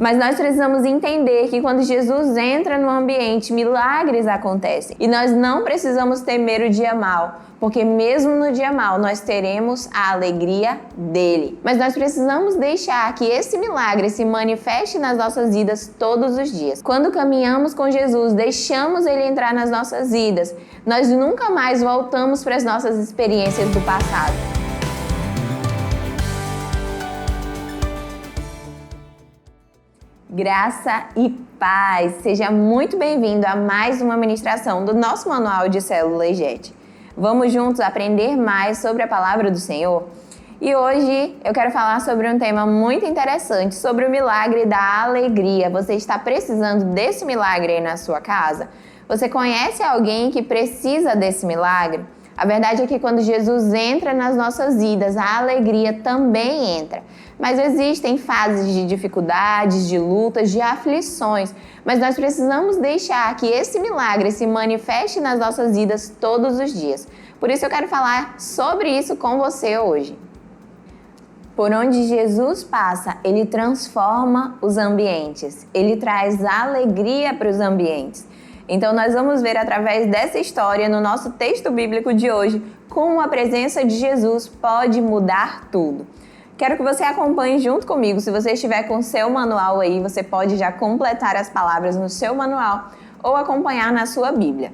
Mas nós precisamos entender que quando Jesus entra no ambiente, milagres acontecem. E nós não precisamos temer o dia mau, porque mesmo no dia mau nós teremos a alegria dele. Mas nós precisamos deixar que esse milagre se manifeste nas nossas vidas todos os dias. Quando caminhamos com Jesus, deixamos ele entrar nas nossas vidas, nós nunca mais voltamos para as nossas experiências do passado. Graça e paz! Seja muito bem-vindo a mais uma ministração do nosso Manual de Célula EJET. Vamos juntos aprender mais sobre a Palavra do Senhor? E hoje eu quero falar sobre um tema muito interessante, sobre o milagre da alegria. Você está precisando desse milagre aí na sua casa? Você conhece alguém que precisa desse milagre? A verdade é que quando Jesus entra nas nossas vidas, a alegria também entra. Mas existem fases de dificuldades, de lutas, de aflições. Mas nós precisamos deixar que esse milagre se manifeste nas nossas vidas todos os dias. Por isso eu quero falar sobre isso com você hoje. Por onde Jesus passa, ele transforma os ambientes. Ele traz alegria para os ambientes. Então nós vamos ver através dessa história no nosso texto bíblico de hoje como a presença de Jesus pode mudar tudo. Quero que você acompanhe junto comigo. Se você estiver com o seu manual aí, você pode já completar as palavras no seu manual ou acompanhar na sua Bíblia.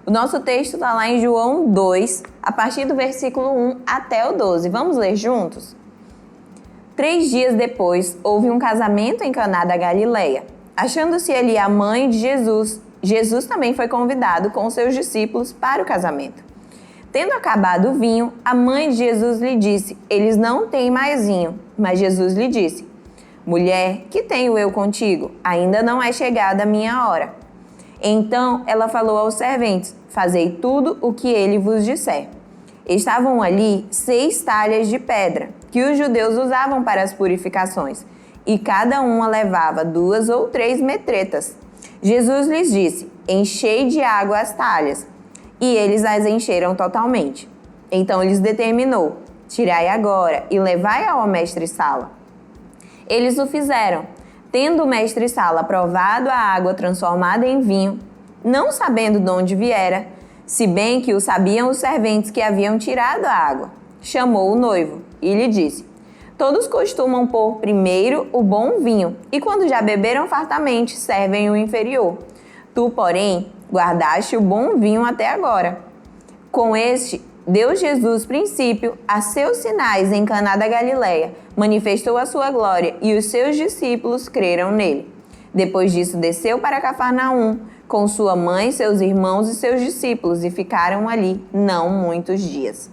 O nosso texto está lá em João 2, a partir do versículo 1 até o 12. Vamos ler juntos? 3 dias depois, houve um casamento em Caná da Galileia. Achando-se ali a mãe de Jesus, Jesus também foi convidado com seus discípulos para o casamento. Tendo acabado o vinho, a mãe de Jesus lhe disse: eles não têm mais vinho. Mas Jesus lhe disse: mulher, que tenho eu contigo? Ainda não é chegada a minha hora. Então ela falou aos serventes: fazei tudo o que ele vos disser. Estavam ali 6 talhas de pedra, que os judeus usavam para as purificações, e cada uma levava 2 ou 3 metretas. Jesus lhes disse: enchei de água as talhas. E eles as encheram totalmente. Então lhes determinou: tirai agora e levai ao mestre-sala. Eles o fizeram. Tendo o mestre-sala provado a água transformada em vinho, não sabendo de onde viera, se bem que o sabiam os serventes que haviam tirado a água, chamou o noivo e lhe disse: todos costumam pôr primeiro o bom vinho, e quando já beberam fartamente, servem o inferior. Tu, porém, guardaste o bom vinho até agora. Com este, deu Jesus princípio a seus sinais em Caná da Galileia, manifestou a sua glória e os seus discípulos creram nele. Depois disso, desceu para Cafarnaum com sua mãe, seus irmãos e seus discípulos e ficaram ali não muitos dias.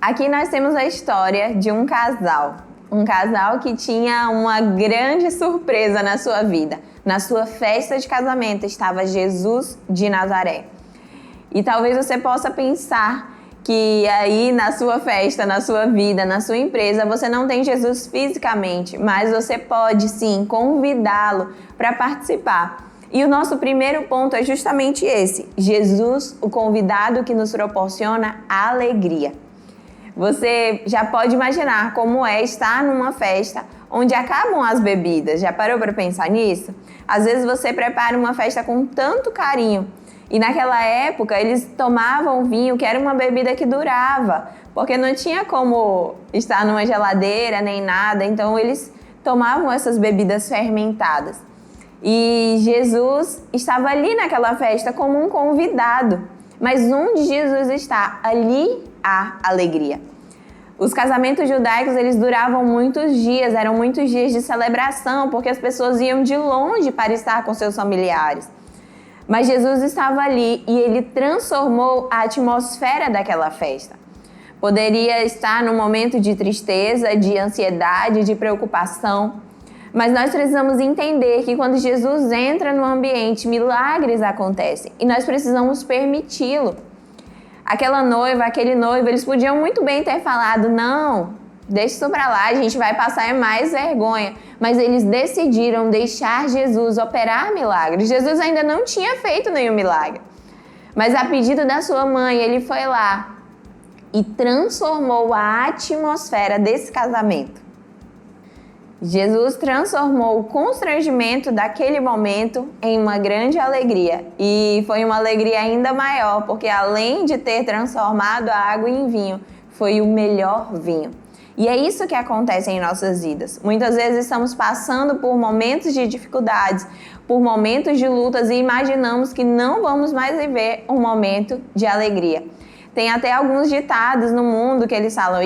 Aqui nós temos a história de um casal que tinha uma grande surpresa na sua vida. Na sua festa de casamento estava Jesus de Nazaré. E talvez você possa pensar que aí na sua festa, na sua vida, na sua empresa, você não tem Jesus fisicamente, mas você pode sim convidá-lo para participar. E o nosso primeiro ponto é justamente esse: Jesus, o convidado que nos proporciona alegria. Você já pode imaginar como é estar numa festa onde acabam as bebidas. Já parou para pensar nisso? Às vezes você prepara uma festa com tanto carinho. E naquela época eles tomavam vinho, que era uma bebida que durava, porque não tinha como estar numa geladeira nem nada. Então eles tomavam essas bebidas fermentadas. E Jesus estava ali naquela festa como um convidado. Mas onde Jesus está, ali há alegria. Os casamentos judaicos, eles duravam muitos dias, eram muitos dias de celebração, porque as pessoas iam de longe para estar com seus familiares. Mas Jesus estava ali e ele transformou a atmosfera daquela festa. Poderia estar num momento de tristeza, de ansiedade, de preocupação, mas nós precisamos entender que quando Jesus entra no ambiente, milagres acontecem e nós precisamos permiti-lo. Aquela noiva, aquele noivo, eles podiam muito bem ter falado: não, deixa isso pra lá, a gente vai passar mais vergonha. Mas eles decidiram deixar Jesus operar milagres. Jesus ainda não tinha feito nenhum milagre. Mas a pedido da sua mãe, ele foi lá e transformou a atmosfera desse casamento. Jesus transformou o constrangimento daquele momento em uma grande alegria. E foi uma alegria ainda maior, porque além de ter transformado a água em vinho, foi o melhor vinho. E é isso que acontece em nossas vidas. Muitas vezes estamos passando por momentos de dificuldades, por momentos de lutas e imaginamos que não vamos mais viver um momento de alegria. Tem até alguns ditados no mundo que eles falam,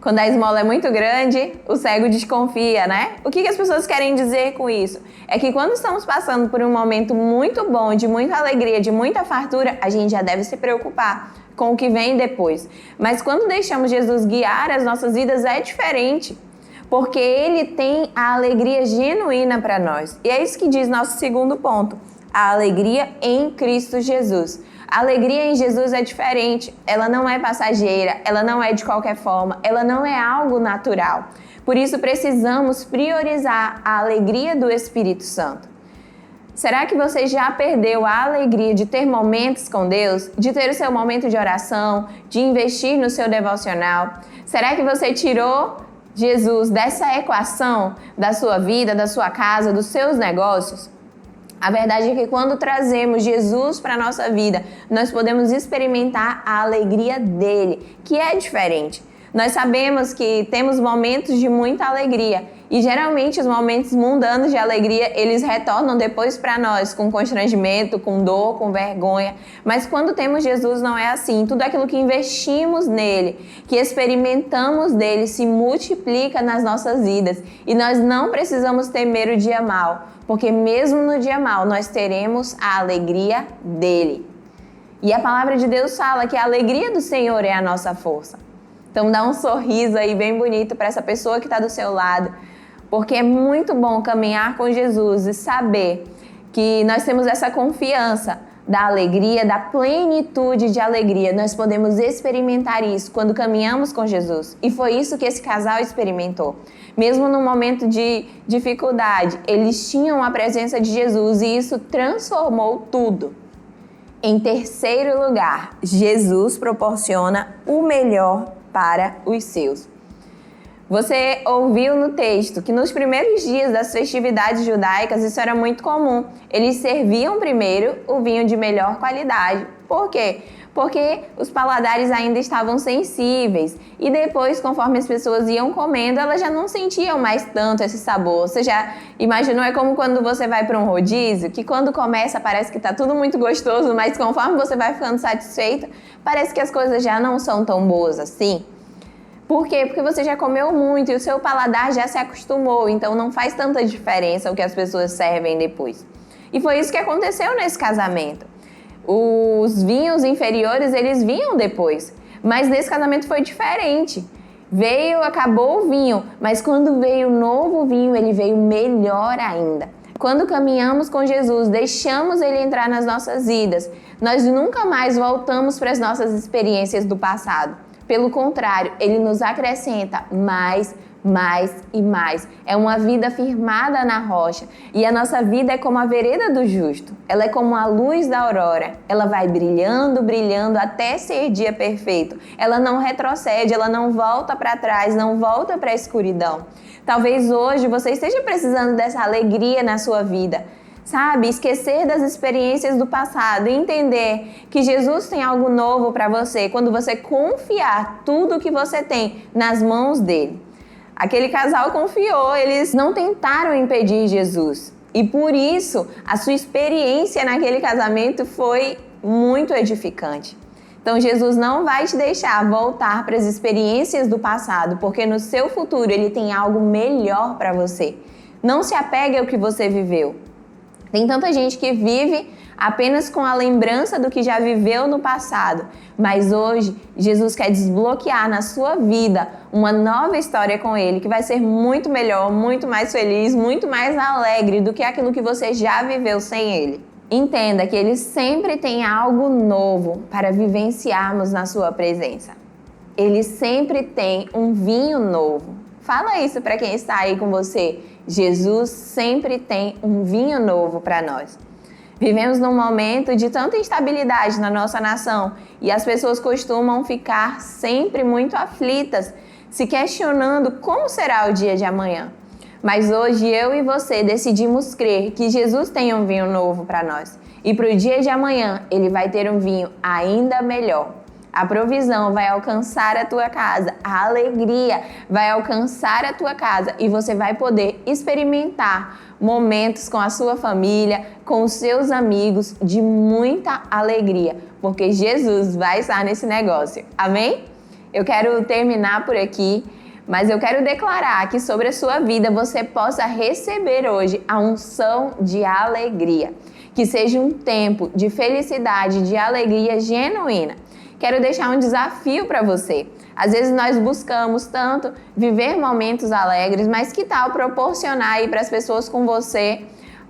quando a esmola é muito grande, o cego desconfia, né? O que as pessoas querem dizer com isso? É que quando estamos passando por um momento muito bom, de muita alegria, de muita fartura, a gente já deve se preocupar com o que vem depois. Mas quando deixamos Jesus guiar as nossas vidas é diferente, porque Ele tem a alegria genuína para nós. E é isso que diz nosso segundo ponto, a alegria em Cristo Jesus. A alegria em Jesus é diferente, ela não é passageira, ela não é de qualquer forma, ela não é algo natural. Por isso precisamos priorizar a alegria do Espírito Santo. Será que você já perdeu a alegria de ter momentos com Deus, de ter o seu momento de oração, de investir no seu devocional? Será que você tirou Jesus dessa equação da sua vida, da sua casa, dos seus negócios? A verdade é que quando trazemos Jesus para a nossa vida, nós podemos experimentar a alegria dele, que é diferente. Nós sabemos que temos momentos de muita alegria e geralmente os momentos mundanos de alegria, eles retornam depois para nós com constrangimento, com dor, com vergonha. Mas quando temos Jesus não é assim. Tudo aquilo que investimos nele, que experimentamos dele, se multiplica nas nossas vidas. E nós não precisamos temer o dia mau, porque mesmo no dia mau nós teremos a alegria dele. E a palavra de Deus fala que a alegria do Senhor é a nossa força. Então dá um sorriso aí bem bonito para essa pessoa que está do seu lado, porque é muito bom caminhar com Jesus e saber que nós temos essa confiança da alegria, da plenitude de alegria. Nós podemos experimentar isso quando caminhamos com Jesus. E foi isso que esse casal experimentou. Mesmo no momento de dificuldade, eles tinham a presença de Jesus e isso transformou tudo. Em terceiro lugar, Jesus proporciona o melhor para os seus. Você ouviu no texto que nos primeiros dias das festividades judaicas isso era muito comum. Eles serviam primeiro o vinho de melhor qualidade. Por quê? Porque os paladares ainda estavam sensíveis e depois, conforme as pessoas iam comendo, elas já não sentiam mais tanto esse sabor. Você já imaginou? É como quando você vai para um rodízio, que quando começa parece que está tudo muito gostoso, mas conforme você vai ficando satisfeita, parece que as coisas já não são tão boas assim. Por quê? Porque você já comeu muito e o seu paladar já se acostumou, então não faz tanta diferença o que as pessoas servem depois. E foi isso que aconteceu nesse casamento. Os vinhos inferiores, eles vinham depois, mas nesse casamento foi diferente. Acabou o vinho, mas quando veio o novo vinho, ele veio melhor ainda. Quando caminhamos com Jesus, deixamos Ele entrar nas nossas vidas, nós nunca mais voltamos para as nossas experiências do passado. Pelo contrário, Ele nos acrescenta mais e mais. É uma vida firmada na rocha. E a nossa vida é como a vereda do justo. Ela é como a luz da aurora. Ela vai brilhando, brilhando até ser dia perfeito. Ela não retrocede, ela não volta para trás, não volta para a escuridão. Talvez hoje você esteja precisando dessa alegria na sua vida. Sabe, esquecer das experiências do passado e entender que Jesus tem algo novo para você quando você confiar tudo que você tem nas mãos dele. Aquele casal confiou, eles não tentaram impedir Jesus. E por isso, a sua experiência naquele casamento foi muito edificante. Então, Jesus não vai te deixar voltar para as experiências do passado, porque no seu futuro ele tem algo melhor para você. Não se apegue ao que você viveu. Tem tanta gente que vive apenas com a lembrança do que já viveu no passado. Mas hoje, Jesus quer desbloquear na sua vida uma nova história com Ele, que vai ser muito melhor, muito mais feliz, muito mais alegre do que aquilo que você já viveu sem Ele. Entenda que Ele sempre tem algo novo para vivenciarmos na sua presença. Ele sempre tem um vinho novo. Fala isso para quem está aí com você. Jesus sempre tem um vinho novo para nós. Vivemos num momento de tanta instabilidade na nossa nação e as pessoas costumam ficar sempre muito aflitas, se questionando como será o dia de amanhã. Mas hoje eu e você decidimos crer que Jesus tem um vinho novo para nós. E para o dia de amanhã, Ele vai ter um vinho ainda melhor. A provisão vai alcançar a tua casa, a alegria vai alcançar a tua casa e você vai poder experimentar momentos com a sua família, com os seus amigos, de muita alegria, porque Jesus vai estar nesse negócio. Amém? Eu quero terminar por aqui, mas eu quero declarar que sobre a sua vida você possa receber hoje a unção de alegria. Que seja um tempo de felicidade, de alegria genuína. Quero deixar um desafio para você. Às vezes nós buscamos tanto viver momentos alegres, mas que tal proporcionar aí para as pessoas com você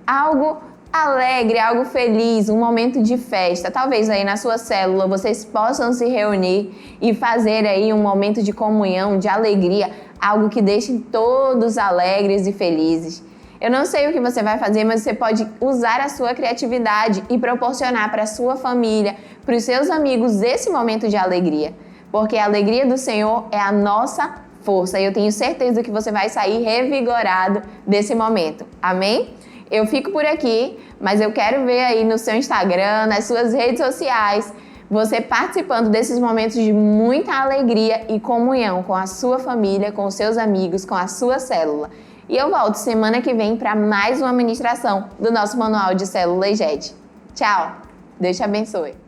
algo alegre, algo feliz, um momento de festa. Talvez aí na sua célula vocês possam se reunir e fazer aí um momento de comunhão, de alegria, algo que deixe todos alegres e felizes. Eu não sei o que você vai fazer, mas você pode usar a sua criatividade e proporcionar para a sua família, para os seus amigos esse momento de alegria. Porque a alegria do Senhor é a nossa força e eu tenho certeza que você vai sair revigorado desse momento. Amém? Eu fico por aqui, mas eu quero ver aí no seu Instagram, nas suas redes sociais, você participando desses momentos de muita alegria e comunhão com a sua família, com os seus amigos, com a sua célula. E eu volto semana que vem para mais uma ministração do nosso Manual de Célula EJET. Tchau! Deus te abençoe!